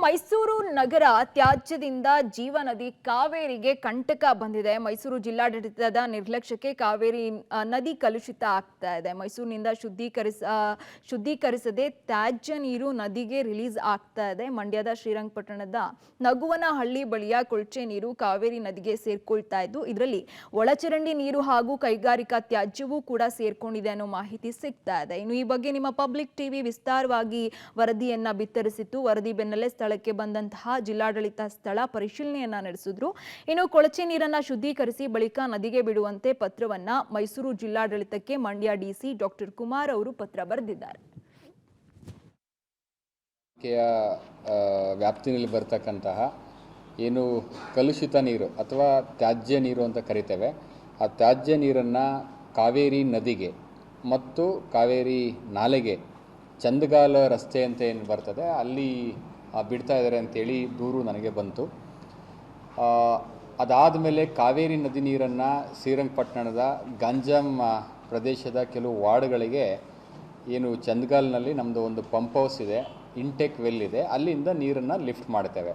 ಮೈಸೂರು ನಗರ ತ್ಯಾಜ್ಯದಿಂದ ಜೀವನದಿ ಕಾವೇರಿಗೆ ಕಂಟಕ ಬಂದಿದೆ. ಮೈಸೂರು ಜಿಲ್ಲಾಡಳಿತದ ನಿರ್ಲಕ್ಷ್ಯಕ್ಕೆ ಕಾವೇರಿ ನದಿ ಕಲುಷಿತ ಆಗ್ತಾ ಇದೆ. ಮೈಸೂರಿನಿಂದ ಶುದ್ಧೀಕರಿಸದೆ ತ್ಯಾಜ್ಯ ನೀರು ನದಿಗೆ ರಿಲೀಸ್ ಆಗ್ತಾ ಇದೆ. ಮಂಡ್ಯದ ಶ್ರೀರಂಗಪಟ್ಟಣದ ನಗುವನಹಳ್ಳಿ ಬಳಿಯ ಕೊಳಚೆ ನೀರು ಕಾವೇರಿ ನದಿಗೆ ಸೇರ್ಕೊಳ್ತಾ ಇದ್ದು, ಇದರಲ್ಲಿ ಒಳಚರಂಡಿ ನೀರು ಹಾಗೂ ಕೈಗಾರಿಕಾ ತ್ಯಾಜ್ಯವೂ ಕೂಡ ಸೇರ್ಕೊಂಡಿದೆ ಅನ್ನೋ ಮಾಹಿತಿ ಸಿಗ್ತಾ ಇದೆ. ಇನ್ನು ಈ ಬಗ್ಗೆ ನಿಮ್ಮ ಪಬ್ಲಿಕ್ ಟಿವಿ ವಿಸ್ತಾರವಾಗಿ ವರದಿಯನ್ನ ಬಿತ್ತರಿಸಿತ್ತು. ವರದಿ ಬೆನ್ನಲ್ಲೇ ಸ್ಥಳಕ್ಕೆ ಬಂದಂತಹ ಜಿಲ್ಲಾಡಳಿತ ಸ್ಥಳ ಪರಿಶೀಲನೆಯನ್ನ ನಡೆಸಿದ್ರು. ಇನ್ನು ಕೊಳಚೆ ನೀರನ್ನ ಶುದ್ಧೀಕರಿಸಿ ಬಳಿಕ ನದಿಗೆ ಬಿಡುವಂತೆ ಪತ್ರವನ್ನ ಮೈಸೂರು ಜಿಲ್ಲಾಡಳಿತಕ್ಕೆ ಮಂಡ್ಯ ಡಿಸಿ ಡಾಕ್ಟರ್ ಕುಮಾರ್ ಅವರು ಪತ್ರ ಬರೆದಿದ್ದಾರೆ. ವ್ಯಾಪ್ತಿನಲ್ಲಿ ಬರ್ತಕ್ಕಂತಹ ಏನು ಕಲುಷಿತ ನೀರು ಅಥವಾ ತ್ಯಾಜ್ಯ ನೀರು ಅಂತ ಕರಿತೇವೆ, ಆ ತ್ಯಾಜ್ಯ ನೀರನ್ನು ಕಾವೇರಿ ನದಿಗೆ ಮತ್ತು ಕಾವೇರಿ ನಾಲೆಗೆ ಚಂದಗಾಲ ರಸ್ತೆ ಅಂತ ಏನು ಬರ್ತದೆ ಅಲ್ಲಿ ಬಿಡ್ತಾ ಇದ್ದಾರೆ ಅಂತೇಳಿ ದೂರು ನನಗೆ ಬಂತು. ಅದಾದ ಮೇಲೆ ಕಾವೇರಿ ನದಿ ನೀರನ್ನು ಶ್ರೀರಂಗಪಟ್ಟಣದ ಗಂಜಾಂ ಪ್ರದೇಶದ ಕೆಲವು ವಾರ್ಡ್ಗಳಿಗೆ ಏನು ಚಂದಗಾಲ್ನಲ್ಲಿ ನಮ್ಮದು ಒಂದು ಪಂಪ್ ಹೌಸ್ ಇದೆ, ಇಂಟೇಕ್ ವೆಲ್ ಇದೆ, ಅಲ್ಲಿಂದ ನೀರನ್ನು ಲಿಫ್ಟ್ ಮಾಡ್ತೇವೆ.